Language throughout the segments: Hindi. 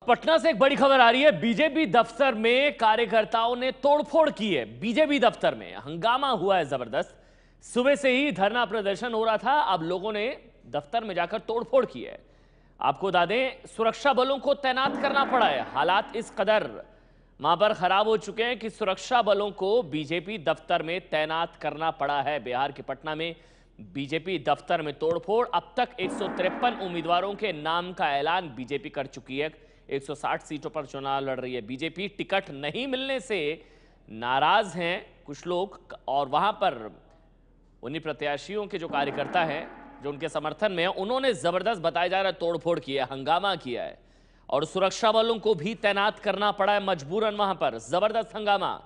पटना से एक बड़ी खबर आ रही है। बीजेपी दफ्तर में कार्यकर्ताओं ने तोड़फोड़ की है। बीजेपी दफ्तर में हंगामा हुआ है जबरदस्त। सुबह से ही धरना प्रदर्शन हो रहा था, अब लोगों ने दफ्तर में जाकर तोड़फोड़ की है। आपको बता दें, सुरक्षा बलों को तैनात करना पड़ा है। हालात इस कदर वहां पर खराब हो चुके हैं कि सुरक्षा बलों को बीजेपी दफ्तर में तैनात करना पड़ा है। बिहार के पटना में बीजेपी दफ्तर में तोड़फोड़। अब तक 153 उम्मीदवारों के नाम का ऐलान बीजेपी कर चुकी है। 160 सीटों पर चुनाव लड़ रही है बीजेपी। टिकट नहीं मिलने से नाराज हैं कुछ लोग और वहां पर उन्हीं प्रत्याशियों के जो कार्यकर्ता हैं जो उनके समर्थन में है, उन्होंने जबरदस्त बताया जा रहा है तोड़फोड़ किया है, हंगामा किया है और सुरक्षा बलों को भी तैनात करना पड़ा है मजबूरन। वहां पर जबरदस्त हंगामा।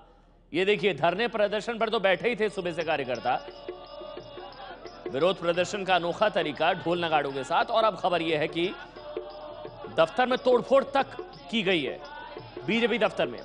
ये देखिए, धरने प्रदर्शन पर तो बैठे ही थे सुबह से कार्यकर्ता। विरोध प्रदर्शन का अनोखा तरीका ढोल नगाड़ों के साथ। और अब खबर यह है कि दफ्तर में तोड़फोड़ तक की गई है बीजेपी दफ्तर में।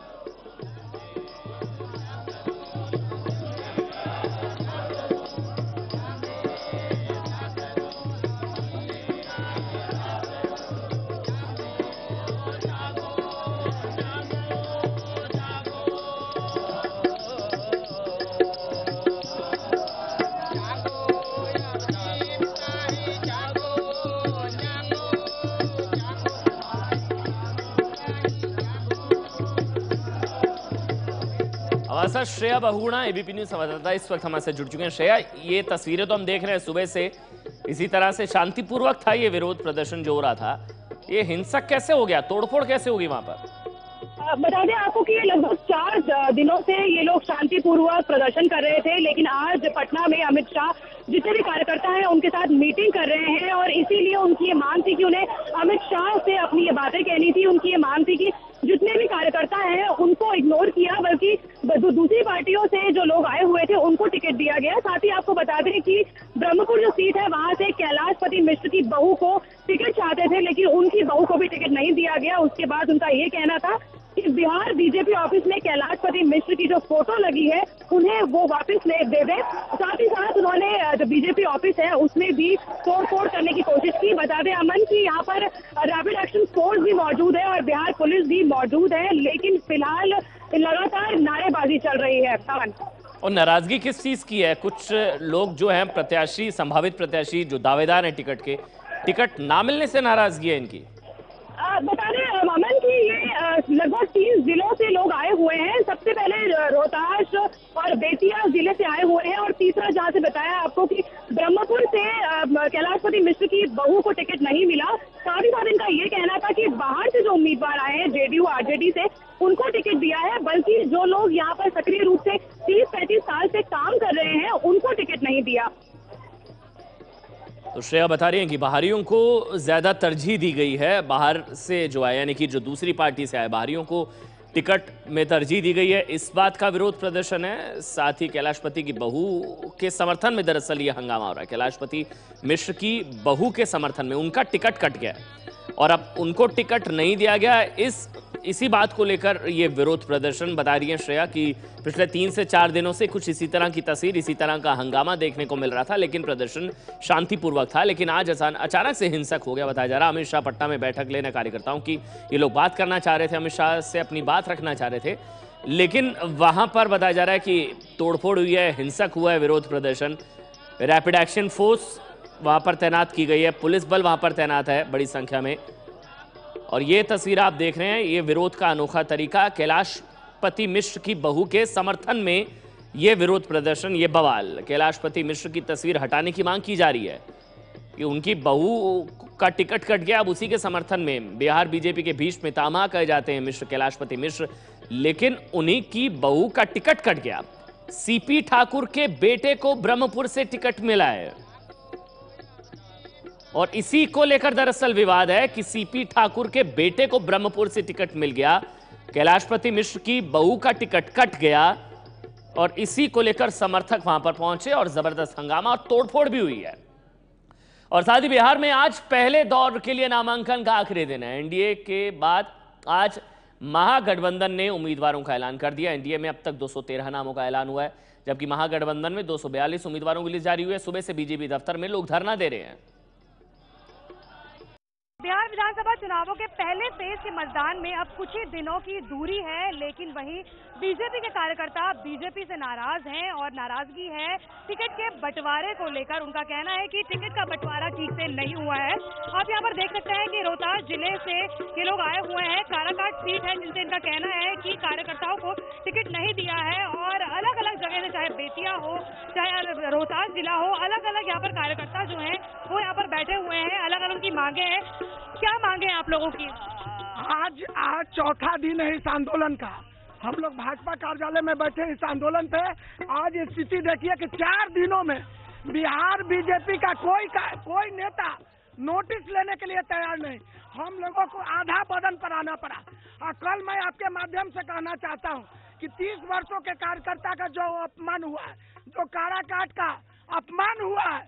हमारे साथ श्रेया बहुगुणा, एबीपी न्यूज संवाददाता, इस वक्त हमारे साथ जुड़ चुके हैं। श्रेया, ये तस्वीरें तो हम देख रहे हैं सुबह से इसी तरह से शांतिपूर्वक था ये विरोध प्रदर्शन जो हो रहा था। ये हिंसक कैसे हो गया, तोड़फोड़ कैसे होगी वहां पर? बता दें आपको कि ये लगभग 4 दिनों से ये लोग शांतिपूर्वक प्रदर्शन कर रहे थे, लेकिन आज पटना में अमित शाह जितने भी कार्यकर्ता हैं उनके साथ मीटिंग कर रहे हैं और इसीलिए उनकी ये मांग थी कि उन्हें अमित शाह से अपनी ये बातें कहनी थी। उनकी ये मांग थी कि जितने भी कार्यकर्ता हैं उनको इग्नोर किया, बल्कि दूसरी पार्टियों से जो लोग आए हुए थे उनको टिकट दिया गया। साथ ही आपको बता दें कि ब्रह्मपुर जो सीट है वहां से कैलाशपति मिश्र की बहू को टिकट चाहते थे, लेकिन उनकी बहू को भी टिकट नहीं दिया गया। उसके बाद उनका ये कहना था कि बिहार बीजेपी ऑफिस में कैलाशपति मिश्र की जो फोटो लगी है उन्हें वो वापस दे दें। साथ ही साथ उन्होंने जो बीजेपी ऑफिस है उसमें भी तोड़फोड़ करने की कोशिश की। बता दें अमन कि यहाँ पर रैपिड एक्शन फोर्स भी मौजूद है और बिहार पुलिस भी मौजूद है, लेकिन फिलहाल लगातार नारेबाजी चल रही है। अमन, और नाराजगी किस चीज की है? कुछ लोग जो हैं प्रत्याशी, संभावित प्रत्याशी जो दावेदार हैं टिकट के, टिकट ना मिलने से नाराजगी है इनकी। बता दें अमन कि ये लगभग 3 जिलों से लोग आए हुए हैं। सबसे पहले रोहतास और बेतिया जिले से आए हुए हैं और तीसरा जहां से बताया आपको कि ब्रह्मपुर से कैलाशपति मिश्र की बहू को टिकट नहीं मिला। साथ ही साथ इनका ये कहना था कि बाहर से जो उम्मीदवार आए हैं जेडीयू आरजेडी से उनको टिकट दिया है, बल्कि जो लोग यहाँ पर सक्रिय रूप से 30-35 साल से काम कर रहे हैं उनको टिकट नहीं दिया। तो श्रेया बता रही हैं कि बाहरियों को ज्यादा तरजीह दी गई है। बाहर से जो आए, यानी कि जो दूसरी पार्टी से आए, बाहरियों को टिकट में तरजीह दी गई है। इस बात का विरोध प्रदर्शन है। साथ ही कैलाशपति की बहू के समर्थन में दरअसल ये हंगामा हो रहा है। कैलाशपति मिश्र की बहू के समर्थन में उनका टिकट कट गया और अब उनको टिकट नहीं दिया गया। इसी बात को लेकर ये विरोध प्रदर्शन। बता रही है श्रेया कि पिछले 3 से 4 दिनों से कुछ इसी तरह की तस्वीर, इसी तरह का हंगामा देखने को मिल रहा था, लेकिन प्रदर्शन शांतिपूर्वक था। लेकिन आज अचानक से हिंसक हो गया बताया जा रहा। अमित शाह पटना में बैठक लेने कार्यकर्ताओं की, ये लोग बात करना चाह रहे थे, अमित शाह से अपनी बात रखना चाह रहे थे, लेकिन वहां पर बताया जा रहा है कि तोड़फोड़ हुई है, हिंसक हुआ है विरोध प्रदर्शन। रैपिड एक्शन फोर्स वहां पर तैनात की गई है, पुलिस बल वहां पर तैनात है बड़ी संख्या में। और ये तस्वीर आप देख रहे हैं, ये विरोध का अनोखा तरीका। कैलाशपति मिश्र की बहू के समर्थन में ये विरोध प्रदर्शन, ये बवाल। कैलाशपति मिश्र की तस्वीर हटाने की मांग की जा रही है कि उनकी बहू का टिकट कट गया। अब उसी के समर्थन में बिहार बीजेपी के भीष्म पितामह कहे जाते हैं मिश्र, कैलाशपति मिश्र, लेकिन उन्हीं की बहू का टिकट कट गया। सीपी ठाकुर के बेटे को ब्रह्मपुर से टिकट मिला है और इसी को लेकर दरअसल विवाद है कि सीपी ठाकुर के बेटे को ब्रह्मपुर से टिकट मिल गया, कैलाशपति मिश्र की बहू का टिकट कट गया और इसी को लेकर समर्थक वहां पर पहुंचे और जबरदस्त हंगामा और तोड़फोड़ भी हुई है। और साथ ही बिहार में आज पहले दौर के लिए नामांकन का आखिरी दिन है। एनडीए के बाद आज महागठबंधन ने उम्मीदवारों का ऐलान कर दिया। एनडीए में अब तक 213 नामों का ऐलान हुआ है, जबकि महागठबंधन में 242 उम्मीदवारों की लिस्ट जारी हुई है। सुबह से बीजेपी दफ्तर में लोग धरना दे रहे हैं। बिहार विधानसभा चुनावों के पहले फेज के मतदान में अब कुछ ही दिनों की दूरी है, लेकिन वहीं बीजेपी के कार्यकर्ता बीजेपी से नाराज हैं और नाराजगी है टिकट के बंटवारे को लेकर। उनका कहना है कि टिकट का बंटवारा ठीक से नहीं हुआ है। आप यहां पर देख सकते हैं कि रोहतास जिले से ये लोग आए हुए हैं। काराकाट सीट है जिनसे इनका कहना है कि कार्यकर्ताओं को टिकट नहीं दिया है और अलग अलग जगह से, चाहे बेतिया हो चाहे रोहतास जिला हो, अलग अलग यहाँ पर कार्यकर्ता जो है वो यहाँ पर बैठे हुए हैं। अलग अलग उनकी मांगे हैं। क्या मांगे हैं आप लोगों की? आज चौथा दिन है इस आंदोलन का। हम लोग भाजपा कार्यालय में बैठे इस आंदोलन पे। आज स्थिति देखिए कि 4 दिनों में बिहार बीजेपी का कोई नेता नोटिस लेने के लिए तैयार नहीं। हम लोगों को आधा बदन पर आना पड़ा। और कल मैं आपके माध्यम से कहना चाहता हूं कि 30 वर्षों के कार्यकर्ता का जो अपमान हुआ है, जो काराकाट का अपमान हुआ है,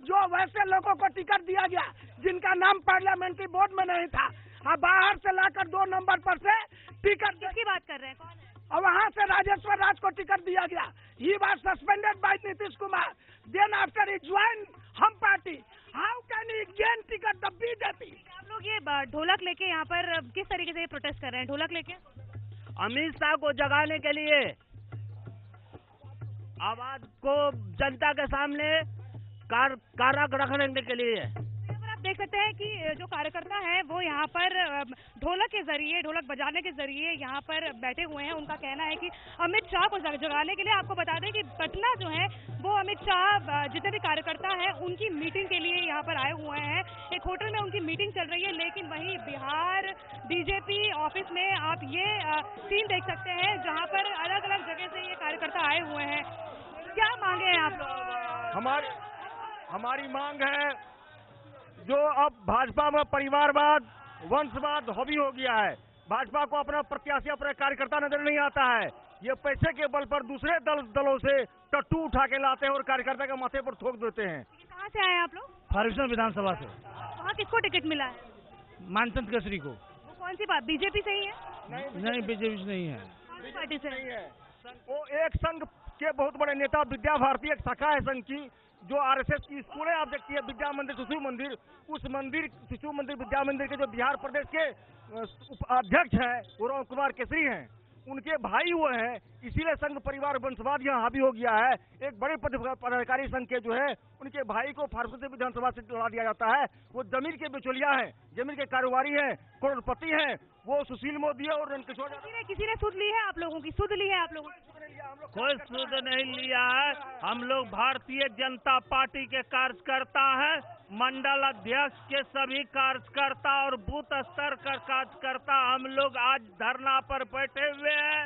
जो वैसे लोगों को टिकट दिया गया जिनका नाम पार्लियामेंट्री बोर्ड में नहीं था, और बाहर से लाकर 2 नंबर पर से टिकट, किसकी बात कर रहे हैं? कौन है? और वहाँ से राजेश्वर राज को टिकट दिया गया। He was suspended by Nitish Kumar. Then after he join HAM party. How can he gain ticket the BJP? आप लोग ये ढोलक लेके यहाँ पर किस तरीके से प्रोटेस्ट कर रहे हैं? ढोलक लेके अमित शाह को जगाने के लिए, आवाज को जनता के सामने कारक रखने के लिए। आप देख सकते हैं कि जो कार्यकर्ता हैं वो यहाँ पर ढोलक के जरिए, ढोलक बजाने के जरिए यहाँ पर बैठे हुए हैं। उनका कहना है कि अमित शाह को जगाने के लिए। आपको बता दें कि पटना जो है वो अमित शाह जितने भी कार्यकर्ता हैं उनकी मीटिंग के लिए यहाँ पर आए हुए हैं। एक होटल में उनकी मीटिंग चल रही है, लेकिन वहीं बिहार बीजेपी ऑफिस में आप ये सीन देख सकते हैं जहाँ पर अलग अलग जगह से ये कार्यकर्ता आए हुए हैं। क्या मांगे हैं आप लोग? हमारी मांग है, जो अब भाजपा में परिवारवाद, वंशवाद हावी हो गया है। भाजपा को अपना प्रत्याशी, अपना कार्यकर्ता नजर नहीं आता है। ये पैसे के बल पर दूसरे दलों से टट्टू उठा के लाते हैं और कार्यकर्ता के माथे पर थोक देते हैं। कहाँ से आए हैं आप लोग? फॉर्च्यूनर विधानसभा से। वहाँ किसको टिकट मिला है? मानचंद केसरी को। वो कौन सी बात, बीजेपी से ही है? नहीं, बीजेपी से नहीं है। कौन सी पार्टी से नहीं है? वो एक संघ के बहुत बड़े नेता, विद्या भारती एक शाखा है संघ की, जो आरएसएस की स्कूलें आप देखती है, विद्या मंदिर, शिशु मंदिर, उस मंदिर, शिशु मंदिर, विद्या मंदिर के जो बिहार प्रदेश के अध्यक्ष हैं वो राम कुमार केसरी हैं। उनके भाई वो हैं, इसीलिए संघ परिवार वंशवाद यहाँ हावी हो गया है। एक बड़े पदाधिकारी संघ के जो है उनके भाई को फारसून विधानसभा से लड़ा दिया जाता है। वो जमीन के बिचौलिया हैं, जमीन के कारोबारी हैं, करोड़पति हैं। वो सुशील मोदी और रणकिशोर। किसी ने सुध ली है आप लोगों की? सुध ली है आप लोगों की? कोई सुध नहीं लिया है। हम लोग भारतीय जनता पार्टी के कार्यकर्ता हैं। मंडल अध्यक्ष के सभी कार्यकर्ता और बूथ स्तर का कार्यकर्ता हम लोग आज धरना पर बैठे हुए हैं।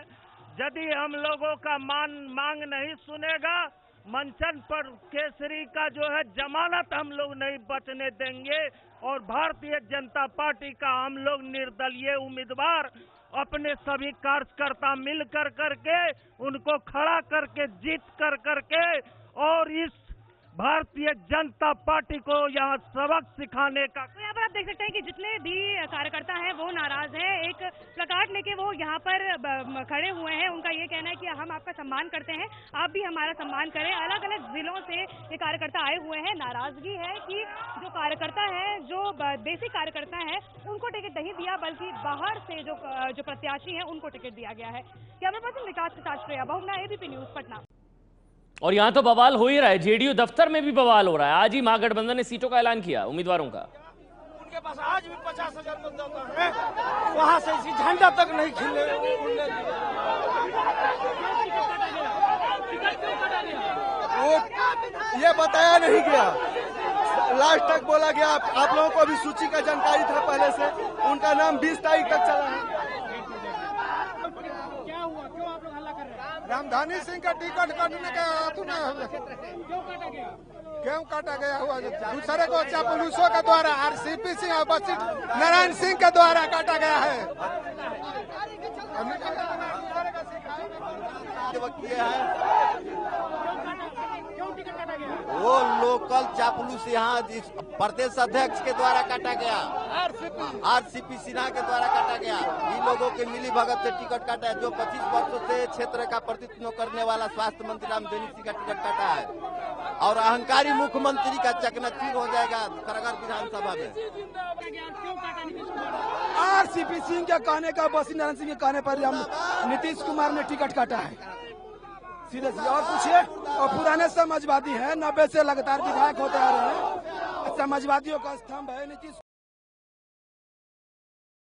यदि हम लोगों का मांग नहीं सुनेगा, मंचन पर केसरी का जो है जमानत हम लोग नहीं बचने देंगे। और भारतीय जनता पार्टी का हम लोग निर्दलीय उम्मीदवार अपने सभी कार्यकर्ता मिल करके उनको खड़ा करके जीत करके और इस भारतीय जनता पार्टी को यहाँ सबक सिखाने का। तो यहाँ पर आप देख सकते हैं कि जितने भी कार्यकर्ता हैं वो नाराज हैं। एक प्लकार्ड लेके वो यहाँ पर खड़े हुए हैं। उनका ये कहना है कि हम आपका सम्मान करते हैं, आप भी हमारा सम्मान करें। अलग अलग जिलों से ये कार्यकर्ता आए हुए हैं। नाराजगी है कि जो कार्यकर्ता है, जो देसी कार्यकर्ता है, उनको टिकट नहीं दिया, बल्कि बाहर से जो प्रत्याशी है उनको टिकट दिया गया है। कैमरा पर्सन विकास के साथ श्रेया बहुगुणा, एबीपी न्यूज, पटना। और यहां तो बवाल हो ही रहा है, जेडीयू दफ्तर में भी बवाल हो रहा है। आज ही महागठबंधन ने सीटों का ऐलान किया, उम्मीदवारों का। उनके पास आज भी 50,000 मतदाता है, वहां से इसी झंडा तक नहीं खिले। ये बताया नहीं गया, लास्ट तक बोला गया। आप लोगों को भी सूची का जानकारी था पहले से। उनका नाम 20 तारीख तक चला है। रामधानी सिंह का टिकट काटने का क्यों काटा गया हुआ? दूसरे को चापलूसों के द्वारा, आरसीपी सिंह और बच्ची नारायण सिंह के द्वारा काटा गया है। वो लोकल चापलूस यहाँ प्रदेश अध्यक्ष के द्वारा काटा गया, आरसीपी सिन्हा के द्वारा काटा गया। इन लोगों के मिली भगत से टिकट काटा है। जो 25 वर्षों से क्षेत्र का प्रतिनिधित्व करने वाला स्वास्थ्य मंत्री रामधनी सिंह का टिकट काटा है और अहंकारी मुख्यमंत्री का चकनाचूर हो जाएगा खरगर विधानसभा में। आरसीपी सिंह के कहने का, बसी नारायण सिंह के कहने पर नीतीश कुमार ने टिकट काटा है। सीधे सीधे और पूछिए। और पुराने समाजवादी हैं, 90 से लगातार विधायक होते आ रहे हैं। समाजवादियों का स्तंभ है नीतीश।